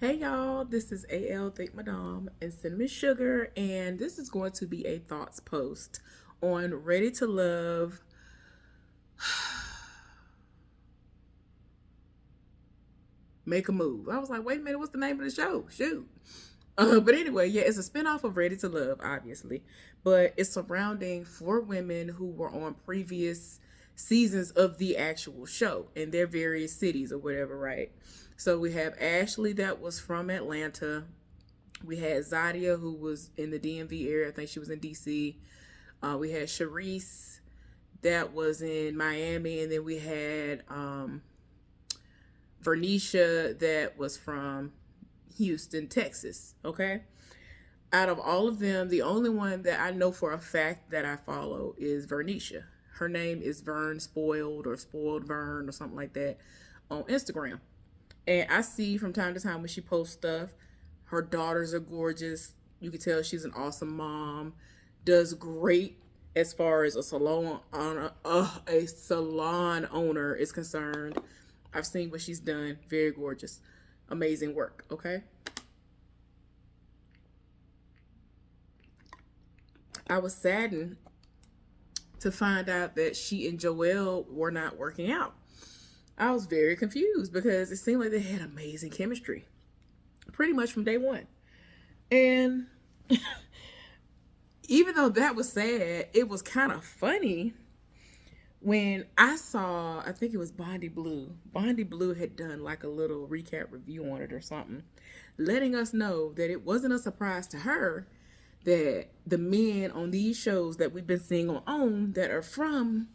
Hey y'all, this is AL Think Madame and Cinnamon Sugar, and this is going to be a thoughts post on Ready to Love. Make a Move. I was like, wait a minute, what's the name of the show? Shoot. But anyway, yeah, it's a spinoff of Ready to Love, obviously, but it's surrounding four women who were on previous seasons of the actual show in their various cities or whatever, right? So we have Ashley that was from Atlanta. We had Zadia, who was in the DMV area. I think she was in DC. We had Sharice, that was in Miami. And then we had Vernisha, that was from Houston, Texas. Okay. Out of all of them, the only one that I know for a fact that I follow is Vernisha. Her name is Vern Spoiled or Spoiled Vern or something like that on Instagram. And I see from time to time when she posts stuff, her daughters are gorgeous. You can tell she's an awesome mom. Does great as far as a salon owner is concerned. I've seen what she's done. Very gorgeous, amazing work. Okay, I was saddened to find out that she and Joelle were not working out. I was very confused because it seemed like they had amazing chemistry pretty much from day one. And even though that was sad, it was kind of funny when I saw, I think it was Bondi Blue. Bondi Blue had done like a little recap review on it or something, letting us know that it wasn't a surprise to her that the men on these shows that we've been seeing on OWN that are from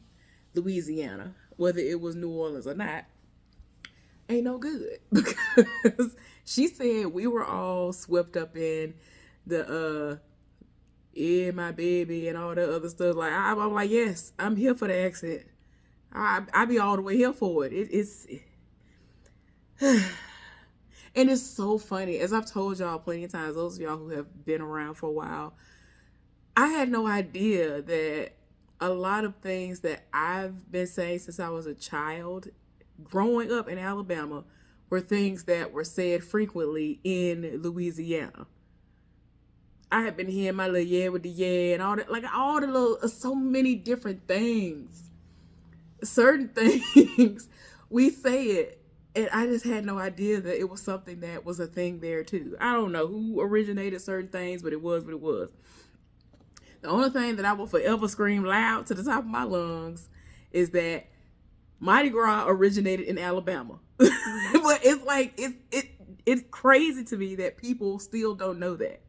Louisiana, whether it was New Orleans or not, ain't no good. Because she said we were all swept up in the yeah, my baby and all that other stuff. Like I'm like, yes, I'm here for the accent. I be all the way here for it. It's and it's so funny. As I've told y'all plenty of times, those of y'all who have been around for a while, I had no idea that a lot of things that I've been saying since I was a child, growing up in Alabama, were things that were said frequently in Louisiana. I had been hearing my little yeah with the yeah and all that, like all the little, so many different things. Certain things, we say it, and I just had no idea that it was something that was a thing there too. I don't know who originated certain things, but it was what it was. The only thing that I will forever scream loud to the top of my lungs is that Mardi Gras originated in Alabama. But it's like it's crazy to me that people still don't know that.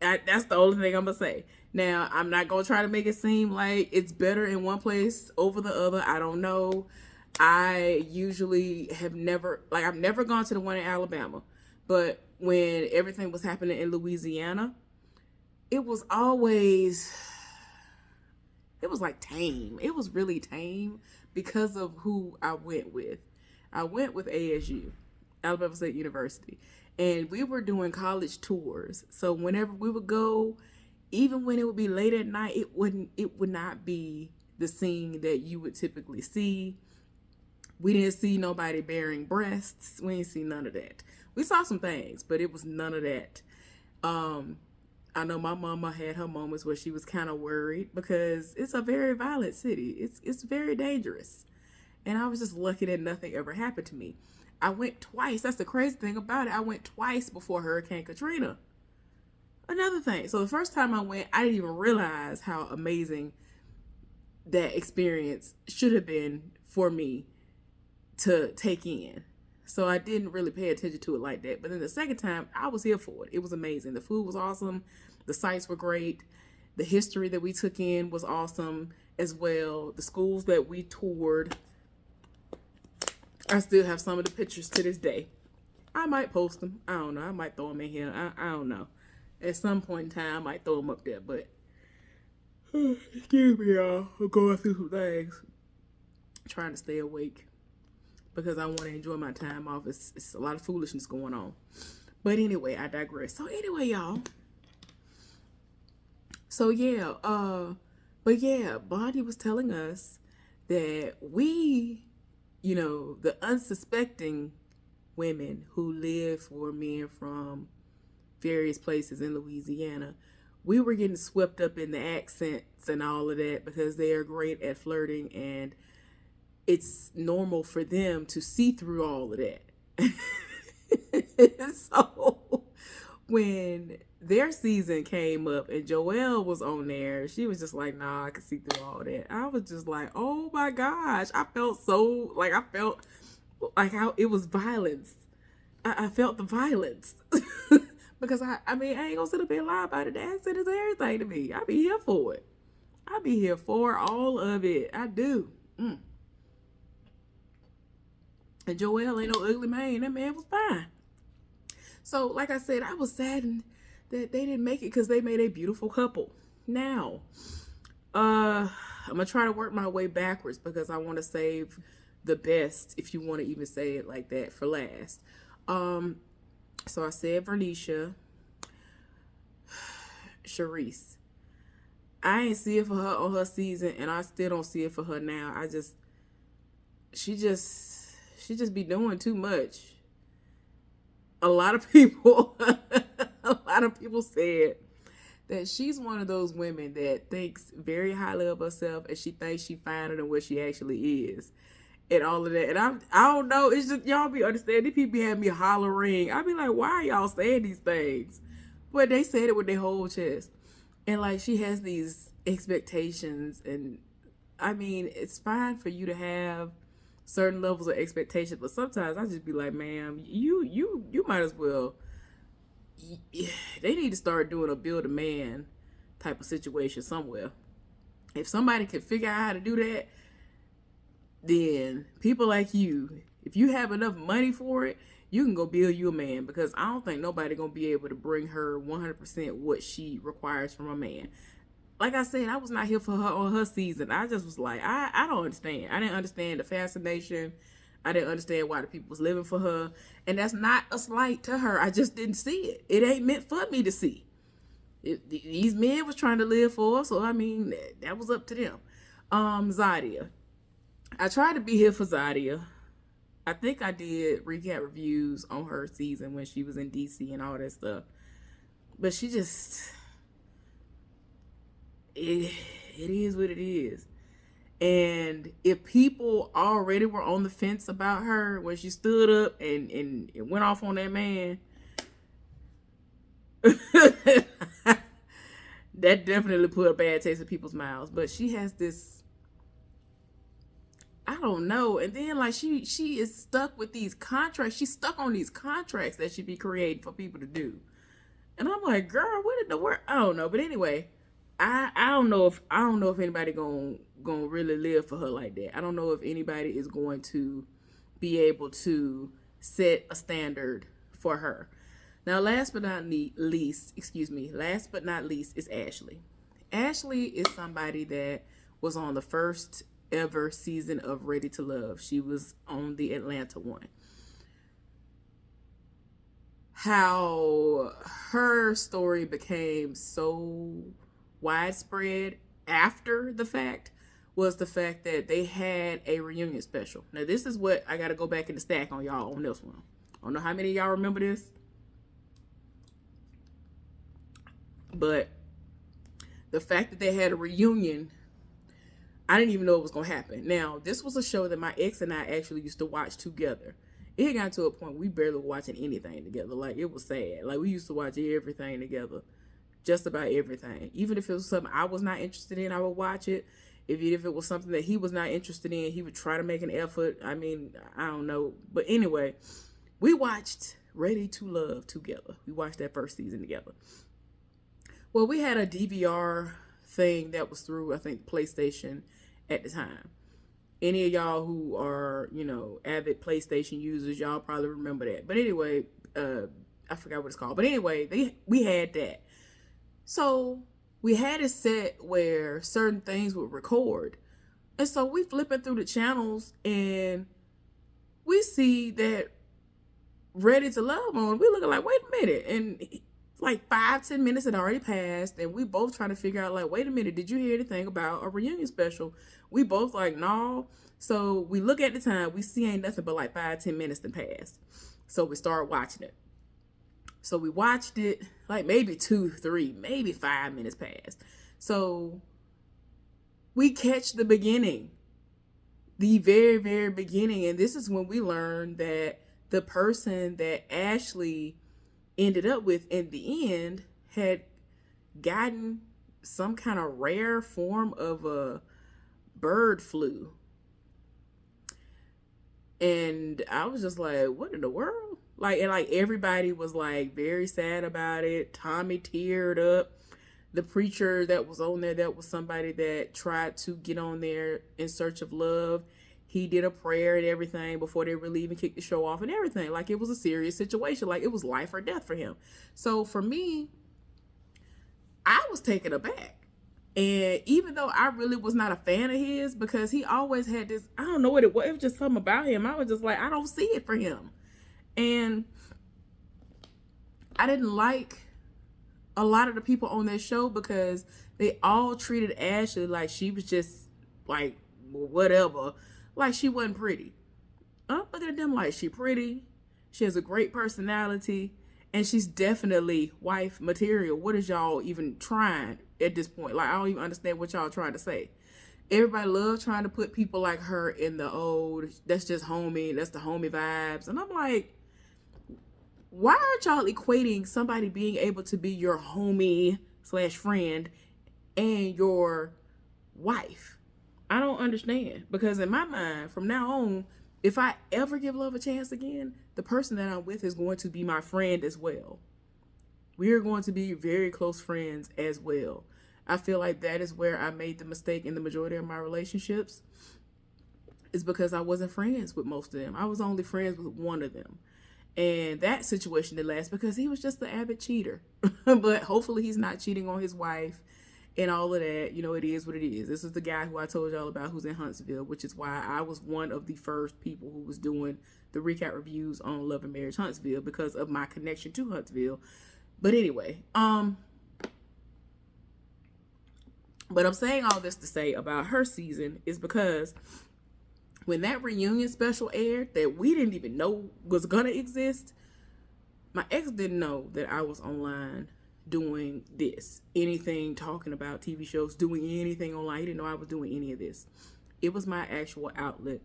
That's the only thing I'm gonna say. Now, I'm not gonna try to make it seem like it's better in one place over the other. I don't know. I usually have never, like, I've never gone to the one in Alabama, but when everything was happening in Louisiana, it was always, it was like tame. It was really tame because of who I went with. I went with ASU, Alabama State University, and we were doing college tours. So whenever we would go, even when it would be late at night, it would not be the scene that you would typically see. We didn't see nobody bearing breasts. We didn't see none of that. We saw some things, but it was none of that. Um, I know my mama had her moments where she was kind of worried because it's a very violent city. It's very dangerous. And I was just lucky that nothing ever happened to me. I went twice. That's the crazy thing about it. I went twice before Hurricane Katrina. Another thing. So the first time I went, I didn't even realize how amazing that experience should have been for me to take in. So I didn't really pay attention to it like that. But then the second time, I was here for it. It was amazing. The food was awesome. The sights were great. The history that we took in was awesome as well. The schools that we toured, I still have some of the pictures to this day. I might post them. I don't know. I might throw them in here. I don't know. At some point in time, I might throw them up there. But excuse me, y'all. I'm going through some things. Trying to stay awake because I want to enjoy my time off. It's a lot of foolishness going on. But anyway, I digress. So anyway, y'all. So yeah, but yeah, Bonnie was telling us that we, the unsuspecting women who live for men from various places in Louisiana, we were getting swept up in the accents and all of that because they are great at flirting, and it's normal for them to see through all of that. So when their season came up and Joelle was on there, she was just like, nah, I can see through all that. I was just like, oh my gosh. I felt like how it was violence. I felt the violence. Because I mean, I ain't gonna sit up here and lie about it. The accent is everything to me. I be here for it. I be here for all of it. I do. And Joel ain't no ugly man. That man was fine. So, like I said, I was saddened that they didn't make it because they made a beautiful couple. Now, I'm gonna try to work my way backwards because I want to save the best, if you want to even say it like that, for last. So I said Vernisha, Charisse. I ain't see it for her on her season, and I still don't see it for her now. She just be doing too much. A lot of people said that she's one of those women that thinks very highly of herself, and she thinks she finer than what she actually is, and all of that. And I don't know. It's just, y'all be understanding. These people have me hollering. I be like, why are y'all saying these things? But they said it with their whole chest, and like she has these expectations, and I mean, it's fine for you to have certain levels of expectation, but sometimes I just be like, ma'am, you might as well. They need to start doing a build a man type of situation somewhere. If somebody can figure out how to do that, then people like you, if you have enough money for it, you can go build you a man, because I don't think nobody gonna be able to bring her 100% what she requires from a man. Like I said, I was not here for her on her season. I just was like, I don't understand. I didn't understand the fascination. I didn't understand why the people was living for her. And that's not a slight to her. I just didn't see it. It ain't meant for me to see. These men was trying to live for her, so I mean, that was up to them. Zadia. I tried to be here for Zadia. I think I did recap reviews on her season when she was in DC and all that stuff. But she just... It is what it is. And if people already were on the fence about her when she stood up and went off on that man, that definitely put a bad taste in people's mouths. But she has this, I don't know. And then like she is stuck with these contracts. She's stuck on these contracts that she be creating for people to do. And I'm like, girl, what in the world? I don't know. But anyway, I don't know if anybody gonna really live for her like that. I don't know if anybody is going to be able to set a standard for her. Now, last but not least is Ashley. Ashley is somebody that was on the first ever season of Ready to Love. She was on the Atlanta one. How her story became so widespread after the fact was the fact that they had a reunion special. Now, this is what I got to go back in the stack on y'all on this one. I don't know how many of y'all remember this, but the fact that they had a reunion, I didn't even know it was going to happen. Now, this was a show that my ex and I actually used to watch together. It got to a point we barely were watching anything together. Like, it was sad. Like, we used to watch everything together. Just about everything. Even if it was something I was not interested in, I would watch it. If it was something that he was not interested in, he would try to make an effort. I mean, I don't know. But anyway, we watched Ready to Love together. We watched that first season together. Well, we had a DVR thing that was through, I think, PlayStation at the time. Any of y'all who are, avid PlayStation users, y'all probably remember that. But anyway, I forgot what it's called. But anyway, we had that. So we had it set where certain things would record. And so we flipping through the channels and we see that Ready to Love on. We looking like, wait a minute. And like 5-10 minutes had already passed. And we both trying to figure out like, wait a minute, did you hear anything about a reunion special? We both like, no. So we look at the time, we see ain't nothing but like 5-10 minutes to pass. So we started watching it. So we watched it like maybe 2, 3, maybe 5 minutes passed. So we catch the beginning, the very, very beginning. And this is when we learned that the person that Ashley ended up with in the end had gotten some kind of rare form of a bird flu. And I was just like, what in the world? Like, and like everybody was like very sad about it. Tommy teared up. The preacher that was on there, that was somebody that tried to get on there in search of love. He did a prayer and everything before they really even kicked the show off and everything. Like, it was a serious situation. Like, it was life or death for him. So for me, I was taken aback. And even though I really was not a fan of his, because he always had this, I don't know what it was. It was just something about him. I was just like, I don't see it for him. And I didn't like a lot of the people on that show because they all treated Ashley like she was just like whatever, like she wasn't pretty. But at them, like, she pretty, she has a great personality, and she's definitely wife material. What is y'all even trying at this point? Like, I don't even understand what y'all trying to say. Everybody loves trying to put people like her in the old, that's just homie, that's the homie vibes. And I'm like, why aren't y'all equating somebody being able to be your homie / friend and your wife? I don't understand. Because in my mind, from now on, if I ever give love a chance again, the person that I'm with is going to be my friend as well. We are going to be very close friends as well. I feel like that is where I made the mistake in the majority of my relationships, is because I wasn't friends with most of them. I was only friends with one of them. And that situation did last because he was just the avid cheater. But hopefully he's not cheating on his wife and all of that. You know, it is what it is. This is the guy who I told y'all about who's in Huntsville, which is why I was one of the first people who was doing the recap reviews on Love and Marriage Huntsville, because of my connection to Huntsville. But anyway, but I'm saying all this to say about her season is because when that reunion special aired that we didn't even know was gonna exist, my ex didn't know that I was online doing this. Anything, talking about TV shows, doing anything online. He didn't know I was doing any of this. It was my actual outlet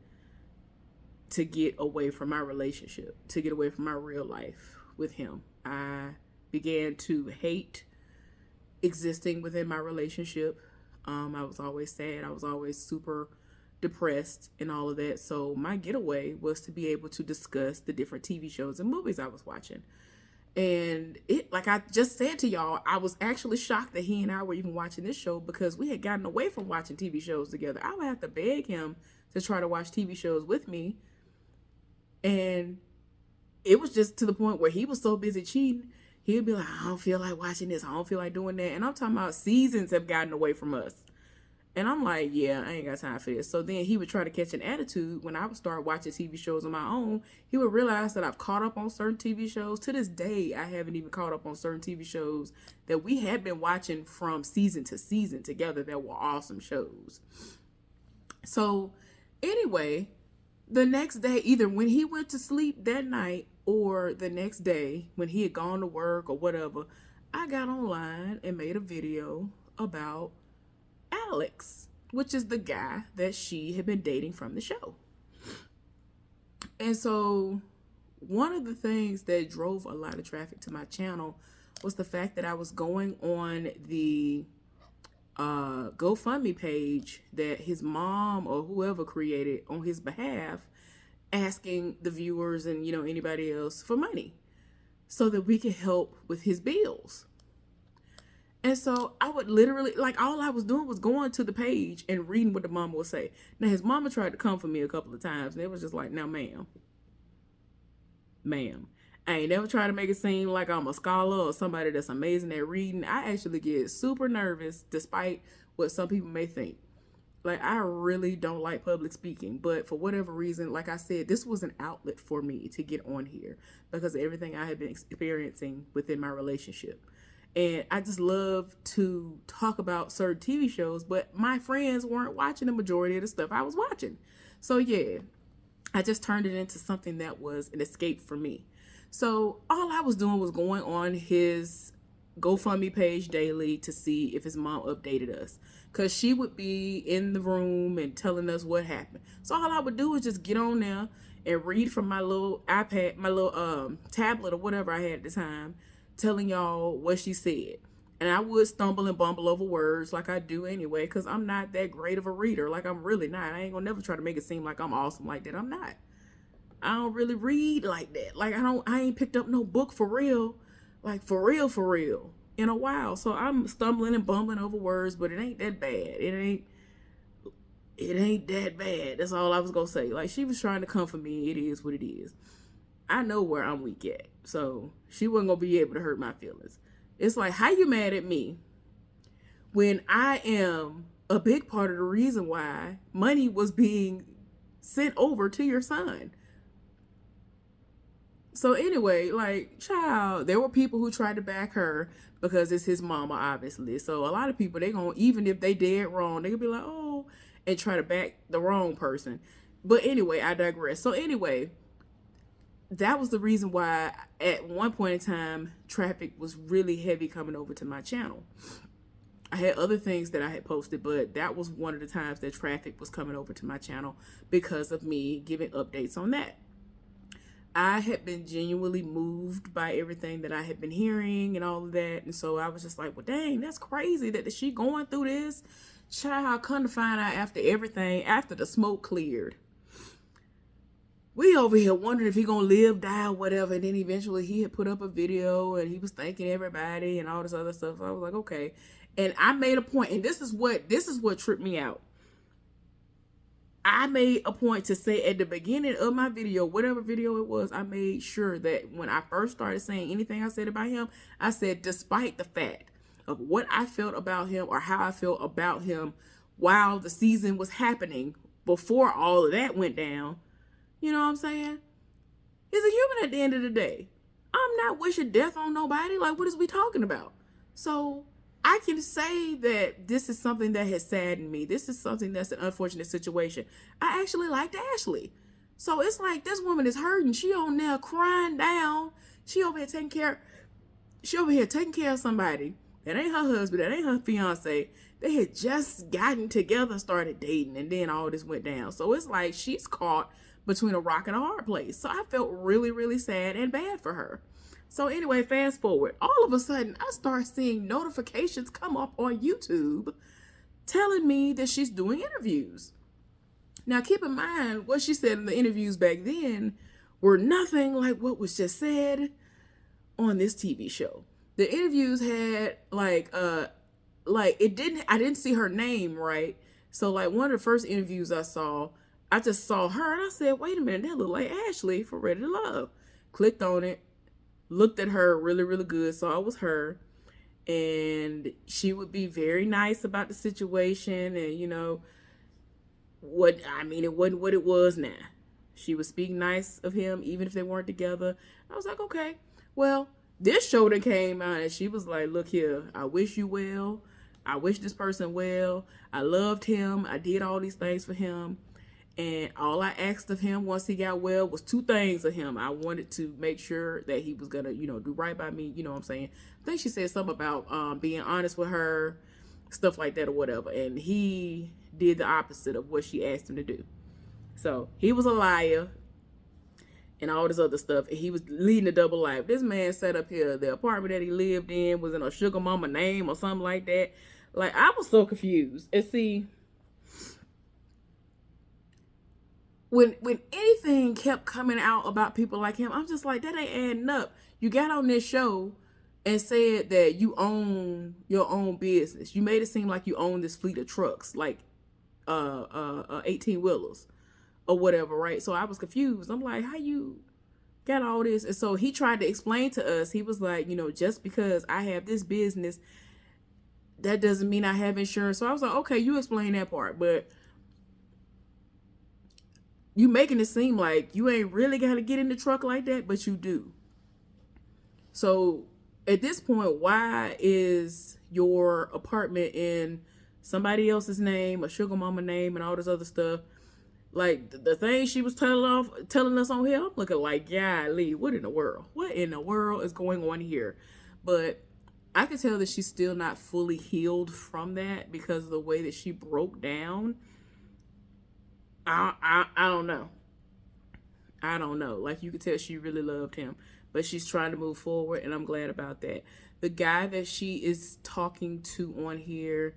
to get away from my relationship, to get away from my real life with him. I began to hate existing within my relationship. I was always sad. I was always super depressed and all of that. So my getaway was to be able to discuss the different TV shows and movies I was watching. And it, like I just said to y'all, I was actually shocked that he and I were even watching this show, because we had gotten away from watching TV shows together. I would have to beg him to try to watch TV shows with me. And it was just to the point where he was so busy cheating, he'd be like, I don't feel like watching this. I don't feel like doing that. And I'm talking about seasons have gotten away from us. And I'm like, yeah, I ain't got time for this. So then he would try to catch an attitude when I would start watching TV shows on my own. He would realize that I've caught up on certain TV shows. To this day, I haven't even caught up on certain TV shows that we had been watching from season to season together that were awesome shows. So anyway, the next day, either when he went to sleep that night or the next day when he had gone to work or whatever, I got online and made a video about Alex, which is the guy that she had been dating from the show. And so one of the things that drove a lot of traffic to my channel was the fact that I was going on the GoFundMe page that his mom or whoever created on his behalf, asking the viewers and, you know, anybody else for money so that we could help with his bills. And so I would literally, like, all I was doing was going to the page and reading what the mama would say. Now, his mama tried to come for me a couple of times, and it was just like, now, ma'am, I ain't never tried to make it seem like I'm a scholar or somebody that's amazing at reading. I actually get super nervous, despite what some people may think. Like, I really don't like public speaking, but for whatever reason, like I said, this was an outlet for me to get on here because of everything I had been experiencing within my relationship. And I just love to talk about certain TV shows, but my friends weren't watching the majority of the stuff I was watching. So yeah, I just turned it into something that was an escape for me. So all I was doing was going on his GoFundMe page daily to see if his mom updated us. Because she would be in the room and telling us what happened. So all I would do is just get on there and read from my little iPad, my little tablet or whatever I had at the time, telling y'all what she said. And I would stumble and bumble over words like I do anyway, because I'm not that great of a reader. Like, I'm really not. I ain't gonna never try to make it seem like I'm awesome like that. I'm not. I don't really read like that. Like, I ain't picked up no book for real, like for real in a while. So I'm stumbling and bumbling over words, but it ain't that bad. It ain't that bad. That's all I was gonna say. Like, she was trying to comfort me. It is what it is. I know where I'm weak at. So she wasn't gonna be able to hurt my feelings. It's like, how you mad at me when I am a big part of the reason why money was being sent over to your son? So anyway, like, child, there were people who tried to back her because it's his mama, obviously. So a lot of people, they gonna, even if they did wrong, they could be like, oh, and try to back the wrong person. But anyway, I digress. So anyway, that was the reason why at one point in time, traffic was really heavy coming over to my channel. I had other things that I had posted, but that was one of the times that traffic was coming over to my channel because of me giving updates on that. I had been genuinely moved by everything that I had been hearing and all of that. And so I was just like, well, dang, that's crazy that she going through this. Child, come to find out after everything, after the smoke cleared, we over here wondering if he gonna live, die, whatever. And then eventually he had put up a video and he was thanking everybody and all this other stuff. So I was like, okay. And I made a point, and this is what tripped me out. I made a point to say at the beginning of my video, whatever video it was, I made sure that when I first started saying anything I said about him, I said, despite the fact of what I felt about him or how I felt about him while the season was happening, before all of that went down, you know what I'm saying? He's a human at the end of the day. I'm not wishing death on nobody. Like, what is we talking about? So I can say that this is something that has saddened me. This is something that's an unfortunate situation. I actually liked Ashley. So it's like, this woman is hurting. She on there crying down. She over here taking care of somebody. That ain't her husband. That ain't her fiance. They had just gotten together, started dating, and then all this went down. So it's like she's caught between a rock and a hard place. So I felt really, really sad and bad for her. So anyway, fast forward. All of a sudden, I start seeing notifications come up on YouTube telling me that she's doing interviews. Now, keep in mind, what she said in the interviews back then were nothing like what was just said on this TV show. The interviews had I didn't see her name, right? So like one of the first interviews I saw, I just saw her and I said, wait a minute, that look like Ashley for Ready to Love. Clicked on it. Looked at her really, really good, saw it was her, and she would be very nice about the situation, and you know, it wasn't what it was now. She would speak nice of him, even if they weren't together. I was like, okay, well, this show that came out, and she was like, look here, I wish you well. I wish this person well. I loved him. I did all these things for him. And all I asked of him once he got well was two things of him. I wanted to make sure that he was going to, do right by me. You know what I'm saying? I think she said something about being honest with her, stuff like that or whatever. And he did the opposite of what she asked him to do. So he was a liar and all this other stuff. And he was leading a double life. This man sat up here. The apartment that he lived in was in a sugar mama name or something like that. Like, I was so confused. And see, when anything kept coming out about people like him, I'm just like, that ain't adding up. You got on this show and said that you own your own business. You made it seem like you own this fleet of trucks, like 18-wheelers or whatever, right? So I was confused. I'm like, how you got all this? And so he tried to explain to us. He was like, just because I have this business, that doesn't mean I have insurance. So I was like, okay, you explain that part, but you making it seem like you ain't really got to get in the truck like that, but you do. So at this point, why is your apartment in somebody else's name, a sugar mama name, and all this other stuff? Like the thing she was telling us on here, I'm looking like, golly, what in the world? What in the world is going on here? But I could tell that she's still not fully healed from that because of the way that she broke down. I don't know. I don't know. Like you could tell she really loved him, but she's trying to move forward, and I'm glad about that. The guy that she is talking to on here,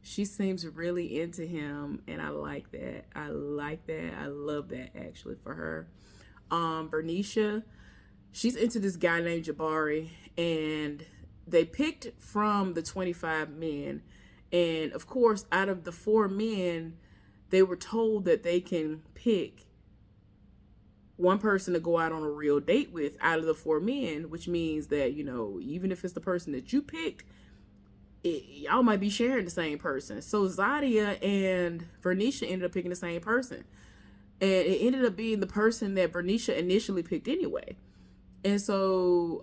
she seems really into him, and I like that. I like that. I love that actually for her. Bernicia, she's into this guy named Jabari, and they picked from the 25 men, and of course, out of the 4 men, they were told that they can pick one person to go out on a real date with out of the 4 men, which means that, you know, even if it's the person that you picked, y'all might be sharing the same person. So Zadia and Vernisha ended up picking the same person. And it ended up being the person that Vernisha initially picked anyway. And so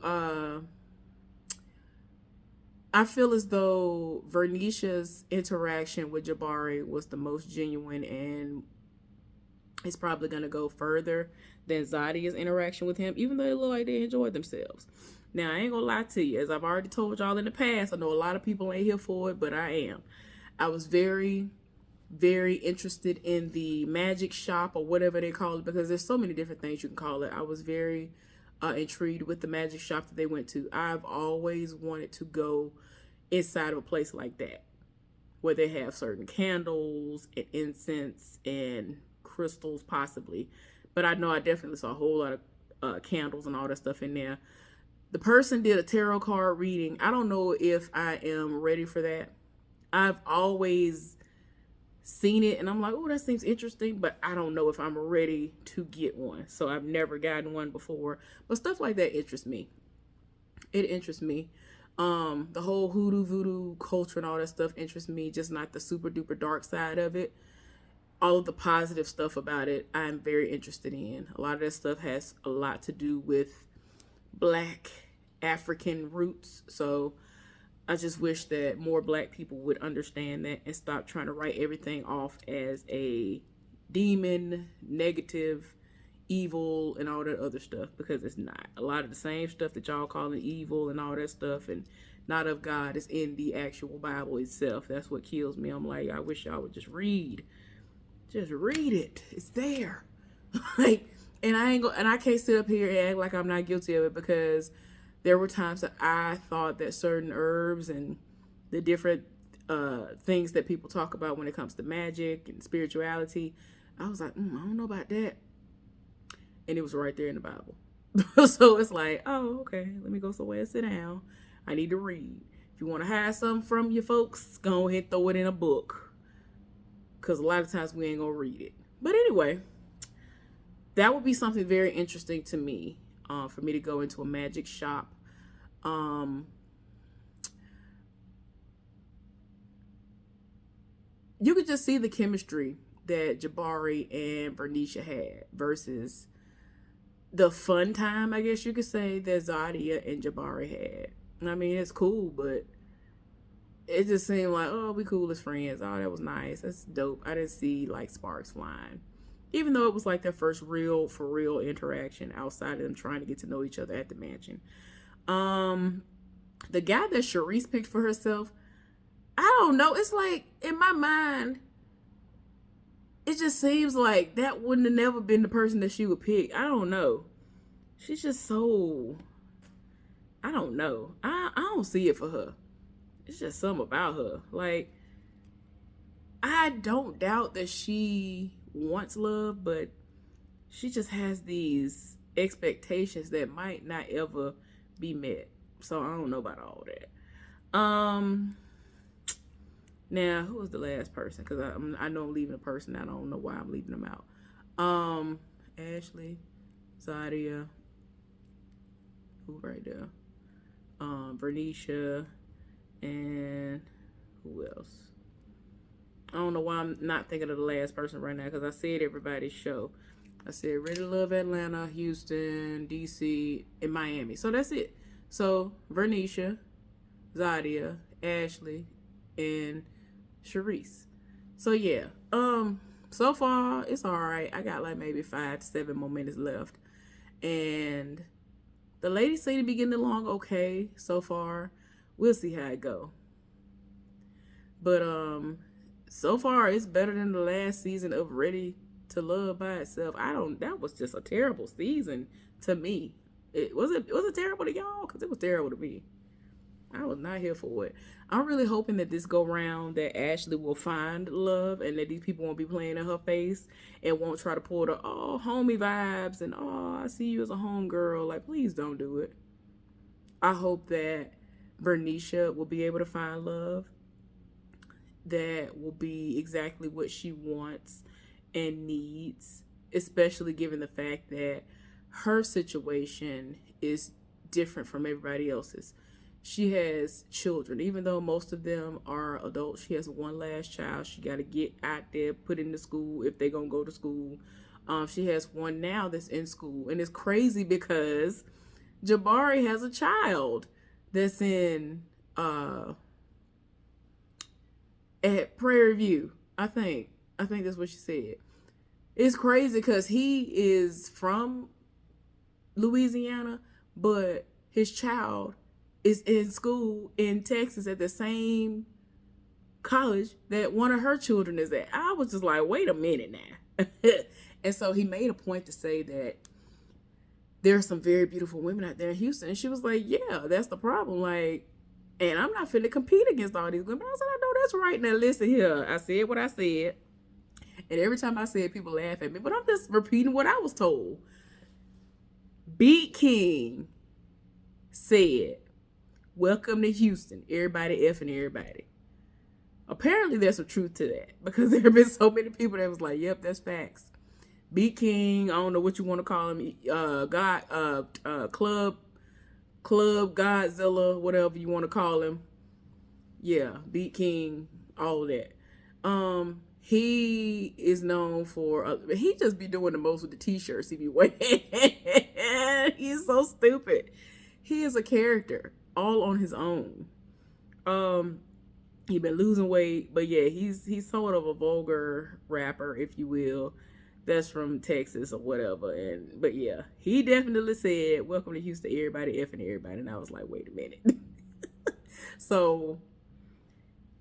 I feel as though Vernisha's interaction with Jabari was the most genuine, and it's probably going to go further than Zadia's interaction with him, even though it looked like they enjoyed themselves. Now, I ain't gonna lie to you. As I've already told y'all in the past, I know a lot of people ain't here for it, but I am. I was very, very interested in the magic shop, or whatever they call it, because there's so many different things you can call it. I was very intrigued with the magic shop that they went to. I've always wanted to go inside of a place like that, where they have certain candles and incense and crystals possibly, but I know I definitely saw a whole lot of candles and all that stuff in there. The person did a tarot card reading. I don't know if I am ready for that. I've always seen it and I'm like, oh, that seems interesting, but I don't know if I'm ready to get one. So I've never gotten one before, but stuff like that interests me. It interests me. The whole hoodoo voodoo culture and all that stuff interests me, just not the super duper dark side of it. All of the positive stuff about it, I'm very interested in. A lot of that stuff has a lot to do with Black African roots. So I just wish that more Black people would understand that and stop trying to write everything off as a demon, negative, evil, and all that other stuff, because it's not. A lot of the same stuff that y'all calling evil and all that stuff and not of God is in the actual Bible itself. That's what kills me. I'm like, I wish y'all would just read. Just read it. It's there. Like, and I can't sit up here and act like I'm not guilty of it, because there were times that I thought that certain herbs and the different things that people talk about when it comes to magic and spirituality, I was like, I don't know about that. And it was right there in the Bible. So it's like, oh, okay, let me go somewhere and sit down. I need to read. If you want to hide something from your folks, go ahead and throw it in a book, because a lot of times we ain't gonna read it. But anyway, that would be something very interesting to me, for me to go into a magic shop. You could just see the chemistry that Jabari and Bernicia had versus the fun time, I guess you could say, that Zadia and Jabari had. I mean, it's cool, but it just seemed like, oh, we cool as friends. Oh, that was nice. That's dope. I didn't see like sparks flying. Even though it was like their first real, for real interaction outside of them trying to get to know each other at the mansion. The guy that Charisse picked for herself, I don't know. It's like, in my mind, it just seems like that wouldn't have never been the person that she would pick. I don't know. She's just so, I don't know. I don't see it for her. It's just something about her. Like, I don't doubt that she wants love, but she just has these expectations that might not ever be met. So I don't know about all that. Now, who was the last person? Because I know I'm leaving a person. I don't know why I'm leaving them out. Ashley, Zadia, who right there? Bernicia, and who else? I don't know why I'm not thinking of the last person right now, because I said everybody's show. I said Ready to Love Atlanta, Houston, DC, and Miami. So that's it. So Vernicia, Zadia, Ashley, and Charisse. So yeah. So far, it's all right. I got like maybe 5 to 7 more minutes left, and the ladies seem to be getting along okay so far. We'll see how it go. But so far it's better than the last season of Ready to Love by itself. I don't. That was just a terrible season to me. Was it terrible to y'all? Because it was terrible to me. I was not here for it. I'm really hoping that this go round that Ashley will find love and that these people won't be playing in her face and won't try to pull the homie vibes and I see you as a homegirl. Like, please don't do it. I hope that Bernicia will be able to find love that will be exactly what she wants and needs, especially given the fact that her situation is different from everybody else's. She has children, even though most of them are adults. She has one last child. She got to get out there, put into school if they're going to go to school. She has one now that's in school. And it's crazy because Jabari has a child that's in at Prairie View. I think that's what she said. It's crazy because he is from Louisiana, but his child is in school in Texas at the same college that one of her children is at. I was just like, wait a minute now. And so he made a point to say that there are some very beautiful women out there in Houston. And she was like, yeah, that's the problem. Like, and I'm not finna compete against all these women. I said, I know that's right. Now listen here. I said what I said. And every time I say it, people laugh at me. But I'm just repeating what I was told. Beat King said, welcome to Houston. Everybody effing everybody. Apparently there's some truth to that. Because there have been so many people that was like, yep, that's facts. Beat King, I don't know what you want to call him. Club Godzilla, whatever you want to call him. Yeah, Beat King, all of that. He is known for he just be doing the most with the t-shirts he be wearing. He's so stupid. He is a character all on his own. He been losing weight, but yeah, he's somewhat of a vulgar rapper, if you will, that's from Texas or whatever. But yeah, he definitely said, welcome to Houston, everybody effing everybody. And I was like, wait a minute. So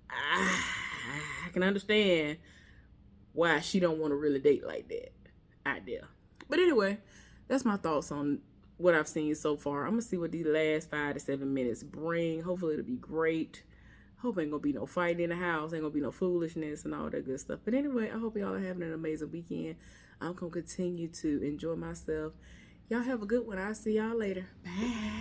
I can understand why she don't want to really date like that idea. But anyway, that's my thoughts on what I've seen so far. I'm gonna see what these last 5 to 7 minutes bring. Hopefully it'll be great. Hope ain't gonna be no fighting in the house, ain't gonna be no foolishness and all that good stuff. But anyway, I hope y'all are having an amazing weekend. I'm gonna continue to enjoy myself. Y'all have a good one. I'll see y'all later. Bye.